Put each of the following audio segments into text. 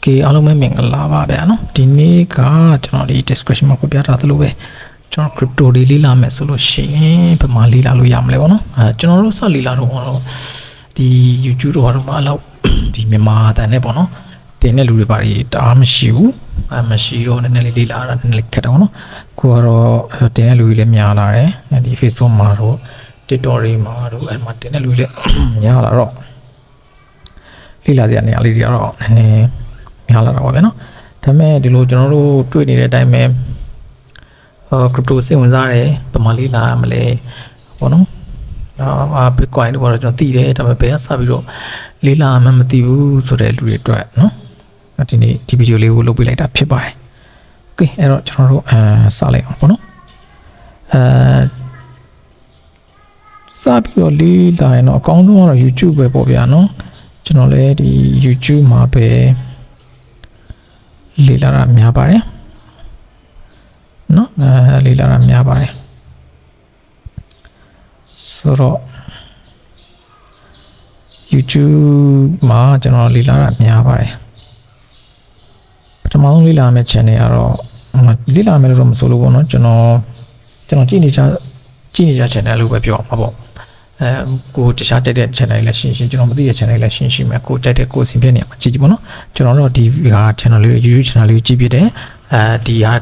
Okay အားလုံးပဲမင်္ဂလာပါဗျာနော်ဒီနေ့ကကျွန်တော်ဒီ description မှာပြပြထားသလိုပဲကျွန်တော် crypto တွေလေ့လာမယ်ဆိုလို့ရှိရင်ဘယ်မှာလေ့လာလို့ရမလဲပေါ့နော်ကျွန်တော်တို့စလေ့လာတော့ဒီ YouTube တော့မှအလောက်ဒီမြန်မာအတန်နဲ့ပေါ့နော်တင်တဲ့လူတွေပါတွေတအားမရှိဘူးမရှိတော့နည်းနည်းလေးလေ့လာတာနည်းနည်းလေးခက်တယ်ပေါ့နော်ကိုကတော့တင်တဲ့လူတွေလည်းများလာတယ်ဒီ Facebook မှာတော့ TikTok တွေမှာတော့အဲ့မှာတင်တဲ့လူတွေလည်းများလာတော့လေ့လာစရာနေရာလေးတွေကတော့နည်းနည်းများလာတာပါဗျာနော်ဒါပေမဲ့ဒီလိုကျွန်တော်တို့တွေ့နေတဲ့အတိုင်းပဲcrypto စိတ်ဝင်စားတယ်ဘယ်မှာလေ့လာရမလဲပေါ့နော်Bitcoin တို့ကတော့ကျွန်တော်သိတယ်ဒါပေမဲ့ဘယ်ကစပြီးတော့လေ့လာမှမသိဘူးဆိုတဲ့လူတွေအတွက်နော်ဒီနေ့ဒီဗီဒီယိုလေးကိုလုပ်ပြလိုက်တာဖြစ်ပါတယ်โอเคအဲ့တော့ကျွန်တော်တို့စလိုက်အောင်ပေါ့နော်စပြီးတော့လေ့လာရင်တော့အကောင်းဆုံးကတော့ YouTube ပဲပေါ့ဗျာနော်ကျွန်တော်လည်းဒီ YouTube မှာပဲလေ့လာတာများပါတယ်နော်လေ့လာတာများပါတယ်ဆိုတော့ YouTube မှာကျွန်တော်လေ့လာတာများပါတယ်ပထမဆုံးလေ့လာမယ့် channel ကတော့လေ့လာမယ်လို့တော့မဆိုလို့ပေါ့နော်ကျွန်တော်ကြည့်နေကြ channel လို့ပဲပြောအောင်ပါပေါ့ကိုတခြားတက်တဲ့ channel လည်းရှင်းကျွန်တော်မသိတဲ့ channel လည်းရှင်းမယ်ကိုတက်တဲ့ကိုအစီအပြည့်နေမှာကြည့်ကြည့်ပေါ့နော်ကျွန်တော်တို့ဒီဟာ channel လေး YouTube channel လေးကိုကြည့်ပြတယ်ဒီဟာ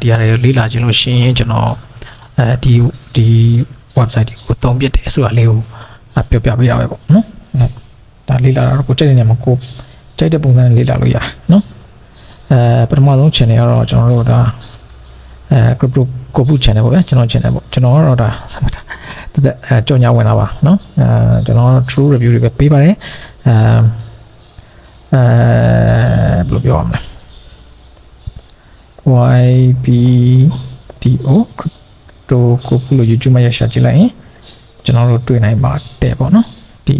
လေ့လာခြင်းလို့ရှင်းကျွန်တော်ဒီ website ကိုသုံးပြတယ်ဆိုတာလေးကိုပြောပြပေးတာပဲပေါ့နော်ဒါလေ့လာတော့ကိုတက်တဲ့နေရာမှာကိုတက်တဲ့ပုံစံနဲ့လေ့လာလို့ရတယ်နော်ပထမဆုံး channel ကတော့ကျွန်တော်တို့ဒါcrypto ကိုပု channel ပေါ့ဗျာကျွန်တော် channel ပေါ့ကျွန်တော်ကတော့ဒါကြော်ညာဝင်လာပါเนาะကျွန်တော် true review တွေပဲပေးပါတယ်ဘယ်လိုပြောရမလဲ YBDO crypto ကိုပုလို့ YouTube မှာရရှာကြည့်လိုက်ရင်ကျွန်တော်တို့တွေ့နိုင်ပါတယ်ပေါ့နော်ဒီ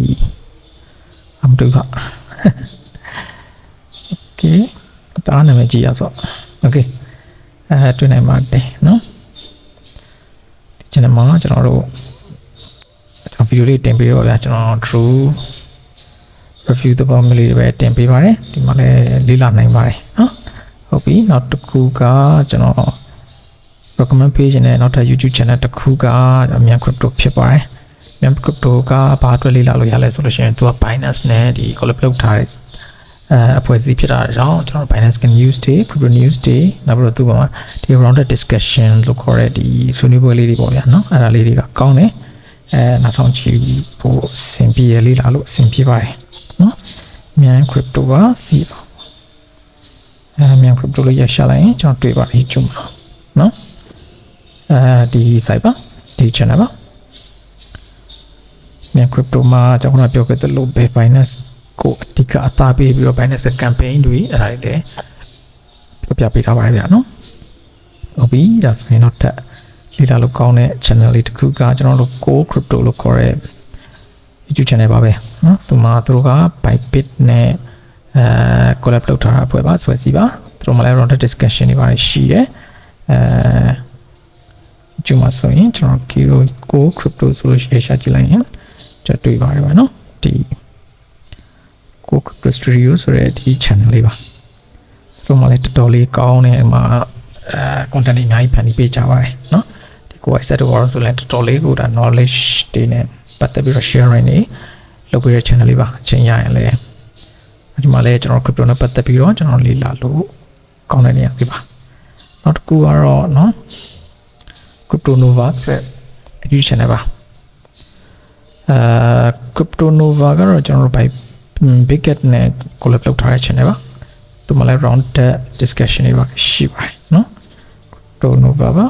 အမတူက Okay တားနာမည်ကြည့်ရဆို Okay တွေ့နိုင်ပါတယ်เนาะဒီ channel မှာကျွန်တော်တို့ဗီဒီယိုလေးတင်ပေးတော့ဗျာကျွန်တော် true review သဘောမျိုးလေးပဲတင်ပေးပါတယ်ဒီမှာလည်းလေ့လာနိုင်ပါတယ်နော်ဟုတ်ပြီနောက်တစ်ခုကကျွန်တော် recommend page နဲ့နောက်ထပ် YouTube channel တစ်ခုကမြန် crypto ဖြစ်ပါတယ်မြန် crypto ကဘာအတွက်လေ့လာလို့ရလဲဆိုလို့ရှိရင်သူက Binance နဲ့ဒီ collab လုပ်ထားတဲ့အဖွဲ့အစည်းဖြစ်တာကြောင့်ကျွန်တော် Binance News တွေ Crypto News တွေနောက်ပြီးတော့သူကဒီ rounded discussion လို့ခေါ်တဲ့ဒီဆွေးနွေးပွဲလေးတွေပေါ့ဗျာနော်အဲ့ဒါလေးတွေကကောင်းတယ်နောက်ထောင်ချီဖို့စင်ပြေလေးလာလို့စင်ပြေပါတယ်နော်မြန် crypto ကစီပါမြန် crypto လေးရရှာလိုက်ရင်ကျွန်တော်တွေ့ပါတယ်ကျုံမှာနော်ဒီ site ပါဒီ channel ပါမြန် crypto မှာကျွန်တော်ပြောခဲ့သလိုပဲ Binance ကိုအတိကအသားပေးပြီးတော့ Binance campaign တွေအဲ့ဒါတွေလည်းပြပေးထားပါတယ်ဗျာနော်ဟုတ်ပြီဒါဆိုရင်တော့လေ့လာလို့ကောင်းတဲ့ channel လေးတစ်ခုကကျွန်တော်တို့ Go Crypto လို့ခေါ်တဲ့ YouTube channel ပါပဲနော်သူတို့က Bybit နဲ့collab လုပ်ထားတာအဖွဲ့ပါဆိုစီပါသူတို့မှလည်း round discussion တွေပါရှိတယ်ဒီမှာဆိုရင်ကျွန်တော် Go Crypto ဆိုလို့ရှာကြည့်လိုက်ရင်ကျွန်တော်တွေ့ပါတယ်ဗျာနော်ဒီ Go Crypto Studio ဆိုတဲ့ဒီ channel လေးပါသူတို့မှလည်းတော်တော်လေးကောင်းတယ်မှာcontent တွေအများကြီးဖန်တီးပေးကြပါတယ်နော်ဒီကို asset တော့ဆိုလည်းတော်တော်လေးကိုဒါ knowledge တွေနဲ့ပတ်သက်ပြီးတော့ sharing တွေလုပ်ပေးတဲ့ channel လေးပါအချိန်ရရင်လည်းဒီမှာလည်းကျွန်တော် crypto နဲ့ပတ်သက်ပြီးတော့ကျွန်တော်လေ့လာလို့ကောင်းတဲ့နေရာလေးပါနောက်တစ်ခုကတော့နော် Crypto Nova ဆိုတဲ့ YouTube channel ပါCrypto Nova ကတော့ကျွန်တော်တို့ Bigot နဲ့ collab လုပ်ထားတဲ့ channel ပါသူမှလည်း round discussion တွေပါရှိပါတယ်နော် Crypto Nova ပါ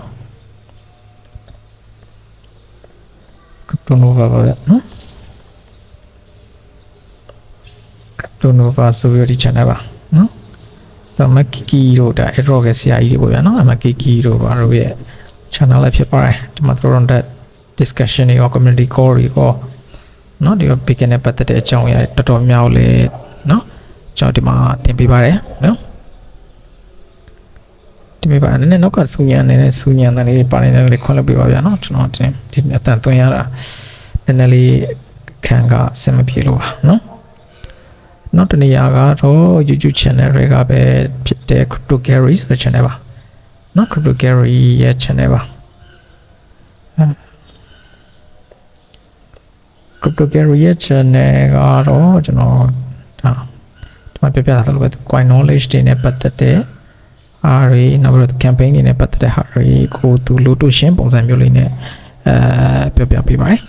Crypto Nova ပါနော် Crypto Nova ဆိုပြီးဒီ channel ပါနော်ဒါမှကီကီတို့ဒါ error ကဆရာကြီးတွေပေါ့ဗျာနော်အမှကီကီတို့ဘာလို့ရဲ့ channel လေးဖြစ်ပါတယ်ဒီမှာ round discussion တွေရော community call တွေရောနော်ဒီ Bigot နဲ့ပတ်သက်တဲ့အကြောင်းအရာတော်တော်များလဲနော်ကျွန်တော်ဒီမှာတင်ပေးပါတယ်နော်ဒီမှာနည်းနည်းနောက်ကစူညံနေတဲ့စူညံတဲ့လေးပါနေတယ်လေးခွင့်လုပ်ပေးပါဗျာနော်ကျွန်တော်ဒီအတန်သွင်းရတာနည်းနည်းလေးခံကစင်မပြေလို့ပါနော် နောက်တနေရာကတော့ YouTube channel တွေကပဲဖြစ်တဲ့ Crypto Gary ဆိုတဲ့ channel ပါနော် Crypto Gary ရဲ့ channel ပါCrypto Gary ရဲ့ channel ကတော့ကျွန်တော်ဒါဒီမှာပြပြတာဆိုလို့ပဲ coin knowledge တွေနဲ့ပတ်သက်တဲ့အားတွေနောက်ပြီးတော့ campaign တွေနဲ့ပတ်သက်တဲ့ဟာတွေကိုသူလို့တို့ရှင်းပုံစံမျိုးလေးနဲ့ပြပြပေးပါတယ်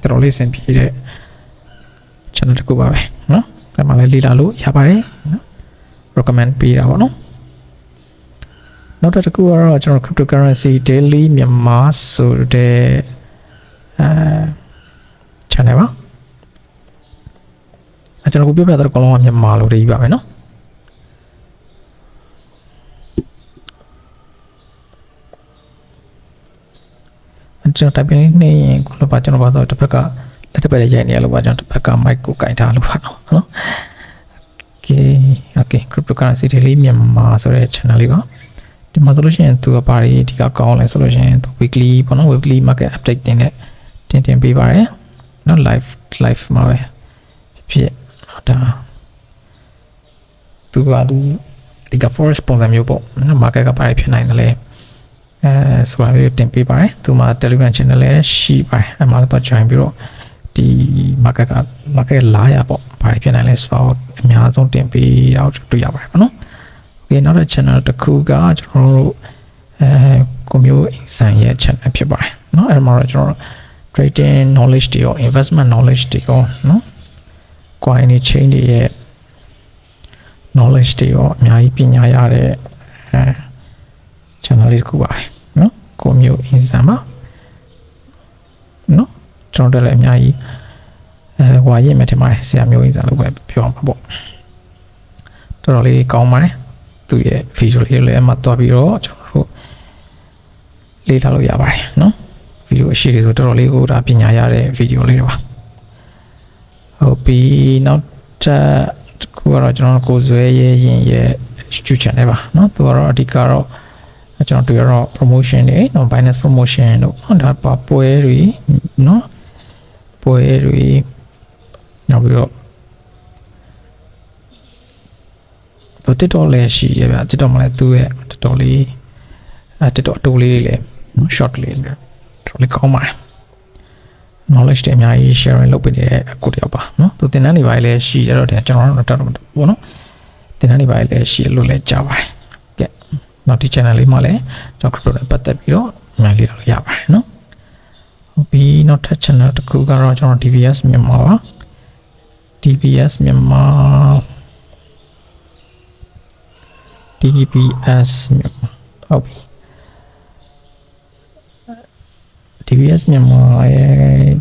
တော်တော်လေးအဆင်ပြေတဲ့ channel တစ်ခုပါပဲနော်အဲ့မှာလည်းလေ့လာလို့ရပါတယ်နော် recommend ပေးတာပေါ့နော်နောက်တစ်ခုကတော့ကျွန်တော် cryptocurrency daily မြန်မာဆိုတဲ့ channel ပါကျွန်တော်ကိုပြပြတဲ့ကောင်လုံးကမြန်မာလို့ရေးပါမယ်နော်ကျွန်တော် typing နေရင်ခုလိုပါကျွန်တော်ပါတော့တစ်ဖက်ကလက်တစ်ဖက်ရိုက်နေရလို့ပါကျွန်တော်တစ်ဖက်က mic ကိုကင်ထားလို့ပါနော် okay cryptocurrency daily မြန်မာဆိုတဲ့ channel လေးပါဒီမှာဆိုလို့ရှိရင်သူကဘာတွေအဓိကကောင်းလဲဆိုလို့ရှိရင်သူ weekly ပေါ့နော် weekly market update တင်တဲ့တင်ပေးပါတယ်နော် live မှာပဲဖြစ်ဒါသူကဒီက forest ပုံစံမျိုးပေါ့နော် market ကဘာတွေဖြစ်နိုင်တယ်လဲဆိုတာလေးတင်ပေးပါတယ်သူမှာ Telegram channel လည်းရှိပါတယ်အဲ့မှာတော့ join ပြီးတော့ဒီ market လာရပေါ့ဘာတွေဖြစ်နိုင်လဲဆိုတော့အများဆုံးတင်ပေးတော့တွေ့ရပါတယ်ပေါ့နော်ဒီနောက်တဲ့ channel တစ်ခုကကျွန်တော်တို့ကိုမျိုးအင်ဆန်ရဲ့ channel ဖြစ်ပါတယ်เนาะအဲ့မှာတော့ကျွန်တော် trading knowledge တွေရော investment knowledge တွေရောเนาะ coin chain တွေရဲ့ knowledge တွေရောအများကြီးပညာရတဲ့channel လေးတစ်ခုပါပဲเนาะကိုမျိုးအင်ဆန်ပါเนาะကျွန်တော်တို့လည်းအများကြီးဟွာရင့်မယ်ထင်ပါတယ်ဆရာမျိုးအင်ဆန်လို့ပဲပြောအောင်ပါပေါ့တော်တော်လေးကောင်းပါတယ်သူရဲ့ visual လေးလည်းအမှတ်သွားပြီးတော့ကျွန်တော်တို့လေ့လာလို့ရပါတယ်เนาะ video အရှိတွေဆိုတော်တော်လေးကိုဒါပညာရတဲ့ video လေးတွေပါဟုတ်ပြီနောက်တစ်ခုကတော့ကျွန်တော်ကိုဇွဲရဲ့YouTube channel ပါเนาะသူကတော့အဓိကတော့ကျွန်တော်တွေ့ရတော့ promotion တွေเนาะ Binance promotion တို့ဒါပါပွဲတွေเนาะပွဲတွေနောက်ပြီးတော့သူ TikTok လည်းရှိရဗျာ TikTok မှာလည်းသူ့ရဲ့ TikTok လေးTikTok အတူလေးတွေလည်း short လေးတွေတော်လေးကောင်းပါတယ် knowledge တွေအများကြီး sharing လုပ်ပေးနေတဲ့အခုတယောက်ပါเนาะသူသင်တန်းတွေပါလည်းရှိရတော့တယ်ကျွန်တော်တို့တော့ဘောနော်သင်တန်းတွေပါလည်းရှိလို့လည်းကြားပါတယ်ကဲနောက်ဒီ channel လေးမှာလည်းကျွန်တော် crypto နဲ့ပတ်သက်ပြီးတော့အများကြီးလို့ရပါတယ်เนาะဟုတ်ပြီနောက်ထပ် channel တစ်ခုကတော့ကျွန်တော် DBS မြန်မာပါ DBS မြန်မာ DBS မြန်မာဟုတ်ပြီ DBS မြန်မာရဲ့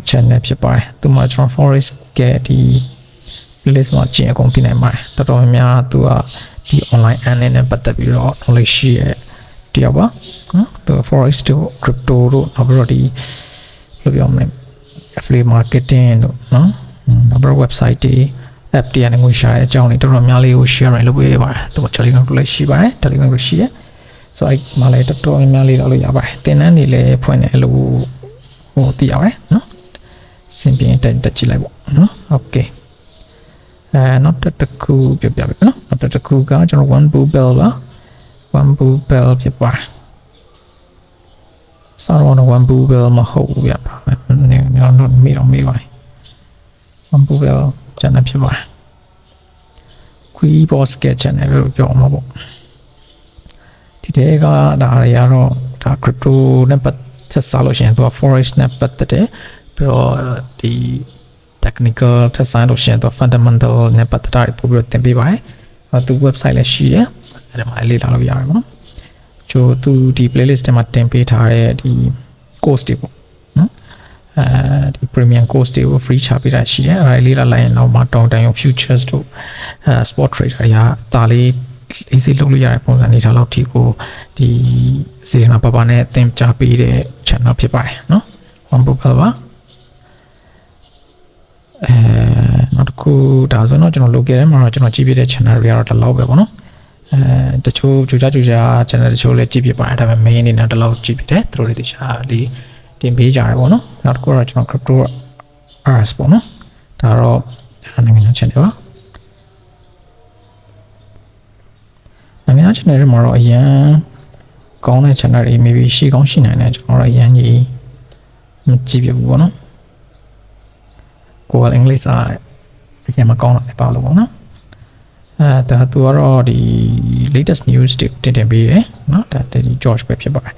channel ဖြစ်ပါတယ်သူမှာကျွန်တော် forest ကဒီ playlist မှာကျင်အကုန်ပြနိုင်ပါတယ်တော်တော်များများသူကဒီ online earning နဲ့ပတ်သက်ပြီးတော့ knowledge ရှိရဲ့တရားပါနော်သူ forest တို့ crypto တို့နောက်ပြီးတော့ဒီလိုပြောမလဲ affiliate marketing တို့နော်နောက်ပြီး website တွေ app တွေနဲ့ငွေရှာတဲ့အကြောင်းတွေတော်တော်များလေးကို share လုပ်ပေးပါတယ်သူက Telegram တို့လည်းရှိပါတယ် Telegram တို့ရှိတယ်ဆိုတော့အဲ့မှာလည်းတော်တော်များလေးလုပ်လို့ရပါတယ်သင်တန်းတွေလည်းဖွင့်တယ်လို့ဟိုသိရပါတယ်နော်စင်ပြင်တက်ကြည့်လိုက်ပေါ့နော်โอเคနောက်တစ်ခုပြပြပဲနော်နောက်တစ်ခုကကျွန်တော် one blue bell ပါ one blue bell ဖြစ်ပါတယ်စာရော one blue bell မဟုတ်ဘူးဗျာနည်းတော့မေးပါ one blue bell channel ဖြစ်ပါတယ် Queen Boss က channel လို့ပြောမှာပေါ့ဒီတဲကဒါတွေကတော့ဒါ crypto နဲ့ပတ်သက်စားလို့ရှိရင်သူက forex နဲ့ပတ်သက်တယ်ပြီးတော့ဒီ technical ထက်ဆိုင်လို့ရှိရင်သူ fundamental နဲ့ပတ်သက်တာတွေပို့ပြီးတော့သင်ပေးပါတယ်သူ website လည်းရှိတယ်အဲ့ဒါမှလေ့လာလို့ရတယ်ပေါ့နော်ကျိုးသူဒီ playlist ထဲမှာတင်ပေးထားတဲ့ဒီ course တွေပေါ့နော်ဒီ premium course တွေကို free ချပေးတာရှိတယ်အဲ့ဒါလေ့လာလိုက်ရင်တော့မှတောင်းတန်ရုံ futures တို့spot trader တွေကဒါလေးeasy လုပ်လို့ရတဲ့ပုံစံလေးထားလောက်ထိကိုဒီစီရနာပပနဲ့သင်ကြားပေးတဲ့ channel ဖြစ်ပါတယ်เนาะ one book ပါနောက်တစ်ခုဒါဆိုတော့ကျွန်တော် local ထဲမှာတော့ကျွန်တော်ကြည့်ပြတဲ့ channel တွေကတော့ဒီလောက်ပဲပေါ့နော်တချို့ကြိုကြား channel တချို့လည်းကြည့်ပြပါတယ်ဒါပေမဲ့ main အနေနဲ့ဒီလောက်ကြည့်ပြတယ်သူတို့တွေတခြားဒီတင်ပေးကြတယ်ပေါ့နော်နောက်တစ်ခုတော့ကျွန်တော် crypto ars ပေါ့နော်ဒါတော့နိုင်ငံ channel ပါ နိုင်ငံ channel တွေမှာတော့အရန်ကောင်းတဲ့ channel တွေ maybe ရှိကောင်းရှိနိုင်တယ်ကျွန်တော်တို့အရန်ကြီးမကြည့်ပြဘူးပေါ့နော်ကိုယ်ကအင်္ဂလိပ်စာအရင်မကောင်းတာလည်းပါလို့ပေါ့နော်ဒါသူကတော့ဒီ latest news တွေတင်ပေးတယ်နော်ဒါဒီ George ပဲဖြစ်ပါတယ်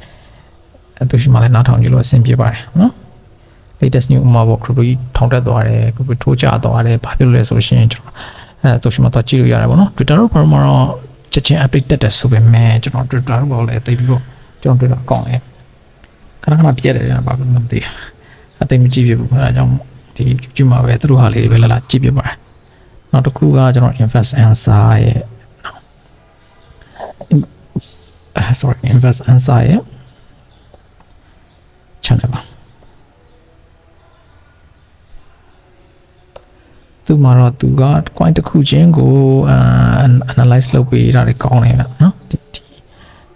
သူရှိမှလည်းနားထောင်ကြည့်လို့အဆင်ပြေပါတယ်နော် latest news မှာပေါ့ crypto ကြီးထောင်တက်သွားတယ် crypto ထိုးကျသွားတယ်ဘာဖြစ်လို့လဲဆိုရှင်ကျွန်တော်သူရှိမှတော့ကြည့်လို့ရတယ်ပေါ့နော် Twitter တို့ဘာမှတော့ချက်ချင်း update တက်တယ်ဆိုပေမဲ့ကျွန်တော် Twitter တို့လည်းတိတ်ပြီးတော့ကျွန်တော် Twitter အကောင့်လည်းခဏခဏပြည့်တယ်ဘာလို့မသိအသိမကြည့်ပြဘူးအဲဒါကြောင့်ဒီ YouTube မှာပဲသူတို့ဟာလေးတွေပဲလာကြည့်ပြပါတယ်နောက်တစ်ခုကကျွန်တော် Invest Answer ရဲ့Invest Answer ရဲ့ channel ပါသူမှာတော့သူက coin တစ်ခုချင်းကို analyze လုပ်ပေးတာတွေကောင်းတယ်နော်ဒီ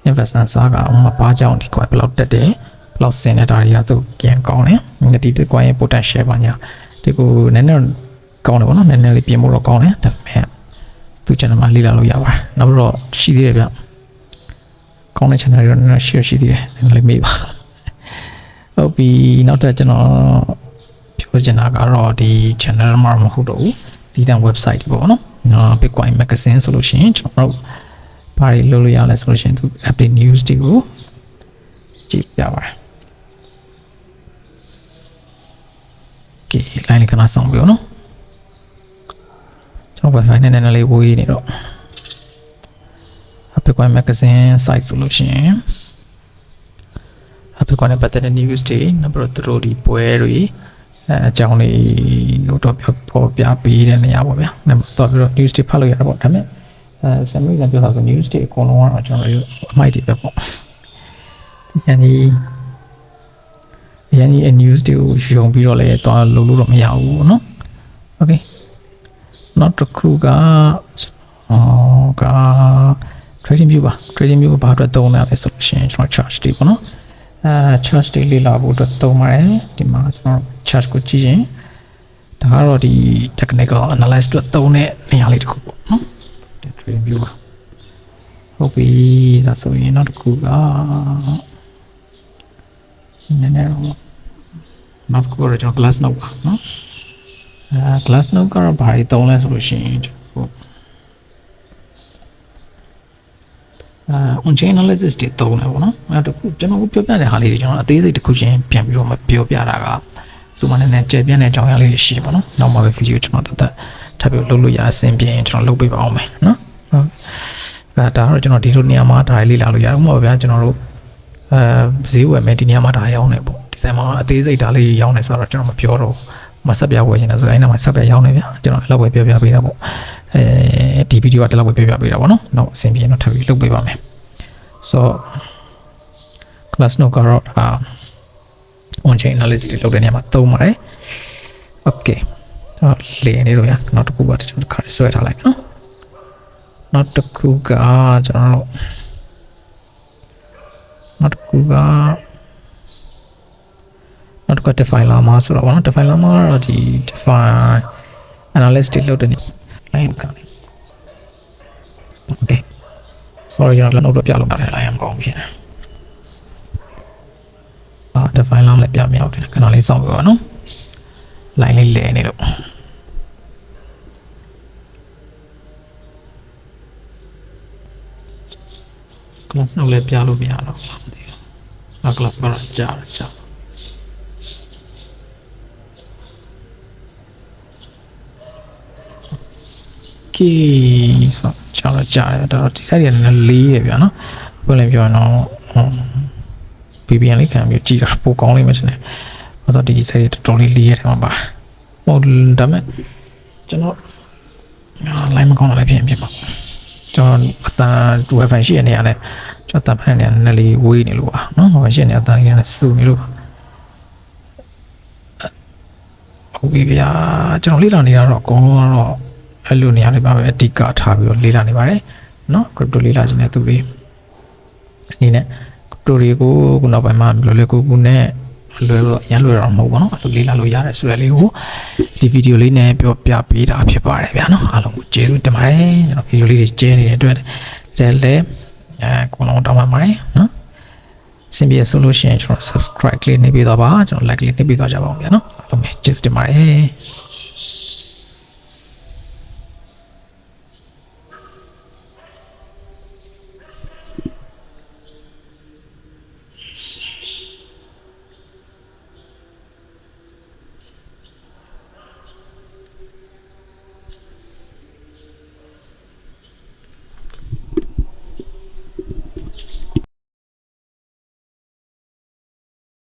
Invest Answer ကဘာကြောင့်ဒီ coin ဘယ်လောက်တက်တယ်ဘယ်လောက်ဆင်နေတာတွေကသူပြန်ကောင်းတယ်ဒီ coin ရဲ့ potential ပါညာဒီကိုနည်းနည်းကောင်းတယ်ပေါ့နော်နည်းနည်းလေးပြင်ဖို့တော့ကောင်းတယ်ဒါပေမဲ့သူ channel မှာလေ့လာလို့ရပါတယ်နောက်ပြီးတော့ရှိသေးတယ်ဗျကောင်းတဲ့ channel တွေတော့နည်းနည်းရှိသေးတယ်နည်းနည်းလေးမေးပါဟုတ်ပြီနောက်တော့ကျွန်တော်ပြောချင်တာကတော့ဒီ channel မှာမဟုတ်တော့ဘူးဒီတန် website တွေပေါ့နော်Bitcoin magazine ဆိုလို့ရှိရင်ကျွန်တော်တို့ဘာတွေလုပ်လို့ရလဲဆိုလို့ရှိရင်သူ update news တွေကိုကြည့်ပြပါတယ်ကဲ line လေးကနားဆောင်ပြောနော်ကျွန်တော် wifi နဲ့နည်းနည်းလေးဝေးနေတော့ Bitcoin magazine site ဆိုလို့ရှိရင် Bitcoin နဲ့ပတ်သက်တဲ့ news တွေနောက်ပြီးတော့သူတို့ဒီပွဲတွေအကြောင်းလေးတော့ပေါ်ပြပေးတဲ့နေရာပေါ့ဗျာတော့ပြီးတော့ news တွေဖတ်လို့ရတာပေါ့ဒါပေမဲ့ဆမ်မီကပြောတာဆို news တွေအကုန်လုံးကတော့ကျွန်တော်တို့အမိုက်တွေပဲပေါ့ယန်ဒီ news တွေကိုယုံပြီးတော့လည်းတော့လုပ်လို့တော့မရဘူးเนาะ okay နောက်တစ်ခုကtrading view ပါ trading view ကဘာအတွက်သုံးရလဲဆိုလို့ရှိရင်ကျွန်တော် charge တွေပေါ့နော်charge တွေလေ့လာဖို့အတွက်သုံးပါတယ်ဒီမှာကျွန်တော် charge ကိုကြည့်ရင်ဒါကတော့ဒီ technical analysis အတွက်သုံးတဲ့နေရာလေးတစ်ခုပေါ့နော်ဒီ trading view ပါဟုတ်ပြီဒါဆိုရင်နောက်တစ်ခုကနည်းနည်းနောက်တစ်ခုကတော့ကျွန်တော် glass node ပါနော်glass node ကတော့ဘာတွေသုံးလဲဆိုလို့ရှိရင်on-chain analysis တွေသုံးတယ်ပေါ့နော်အဲ့တော့ကျွန်တော်ပြောပြတဲ့ဟာလေးတွေကျွန်တော်အသေးစိတ်တစ်ခုချင်းပြန်ပြီးတော့မပြောပြတာကသူမှလည်းကြဲပြန့်တဲ့အကြောင်းအရာလေးတွေရှိတယ်ပေါ့နော်နောက်မှပဲ video ကျွန်တော်တက်ထပ်ပြီးလုပ်လို့ရအဆင်ပြေရင်ကျွန်တော်လုပ်ပေးပါအောင်မယ်နော်ဟုတ်ဒါတော့ကျွန်တော်ဒီလိုနေရာမှာဒါလေးလေ့လာလို့ရတယ်ဥပမာဗျာကျွန်တော်တို့ဈေးဝယ်မယ်ဒီနေရာမှာဒါရောင်းနေပေါ့ဒီဆိုင်မှာအသေးစိတ်ဒါလေးရောင်းနေဆိုတော့ကျွန်တော်မပြောတော့မဆက်ပြဝယ်ရင်လည်းဆိုအဲ့နာမှာဆက်ပြရောင်းနေဗျာကျွန်တော်လည်းဝယ်ပြပေးတာပေါ့ဒီ video ကတလောက်ဝယ်ပြပေးတာပေါ့နော်နောက်အဆင်ပြေရင်တော့ထပ်ပြီးလုပ်ပေးပါမယ် so class node ကတော့on-chain analysis တွေလုပ်တဲ့နေရာမှာသုံးပါတယ် okay လေနေတော့ရနောက်တစ်ခုပါကျွန်တော်ခါဆွဲထားလိုက်နော်နောက်တစ်ခုကကျွန်တော်နောက်တစ်ခုက define llama ဆိုတော့ဗောနော် define llama ကတော့ဒီ define analysis တွေလုပ်တဲ့နေ line ကနေ okay sorry ကျွန်တော်လည်းတော့ပြလို့ပါတယ် line မကောင်းဖြစ်နေdefine llama လည်းပြမရဘူးခဏလေးစောင့်ပြပါနော် line လေးလဲနေလို့ class နောက်လည်းပြလို့မရတော့ဘူးမသိဘူးclass ကတော့ကြာကဲဆိုကြာတယ်ဒါတော့ဒီ site ရနေလေးရဗျာနော်ဘယ်လိုပြောရအောင် VPN လေးခံပြီးကြည့်တာပိုကောင်းလိမ့်မယ်ထင်တယ်ဘာလို့ဒီ site ရတော်တော်လေးရတယ်မှာပါဟုတ်ဒါမဲ့ကျွန်တော် line မကောင်းတော့လည်းဖြစ်ပါကျွန်တော်အတန် wifi ရှိရနေရတယ်ကျွန်တော်တပတ်နေနေလေးဝေးနေလို့ပါနော် wifi ရှိနေအတန်ကြီးနဲ့စုနေလို့ဟုတ်ပြီဗျာကျွန်တော်လေ့လာနေတာတော့အကုန်လုံးကတော့အဲ့လိုနေရာတွေပါပဲအဓိကထားပြီးတော့လေ့လာနေပါတယ်နော် crypto လေ့လာခြင်းနဲ့သူတွေအနေနဲ့ crypto တွေကိုခုနောက်ပိုင်းမှာဘယ်လိုလဲကိုနဲ့လွယ်တော့ရမ်းလွယ်တော့မဟုတ်ပါဘူးအဲ့လိုလေ့လာလို့ရတယ်ဆိုရလေးကိုဒီဗီဒီယိုလေးနဲ့ပြောပြပေးတာဖြစ်ပါတယ်ဗျာနော်အားလုံးကိုကျေးဇူးတင်ပါတယ်ကျွန်တော်ဗီဒီယိုလေးတွေကျဲနေတဲ့အတွက် တယ်လေကိုလုံးတောင်းပါမယ်နော်စင်ပြေဆိုလို့ရှိရင်ကျွန်တော် subscribe လေးနှိပ်ပေးတော့ပါကျွန်တော် like လေးနှိပ်ပေးတော့ကြပါအောင်ဗျာနော်အားလုံးပဲကျေးဇူးတင်ပါတယ်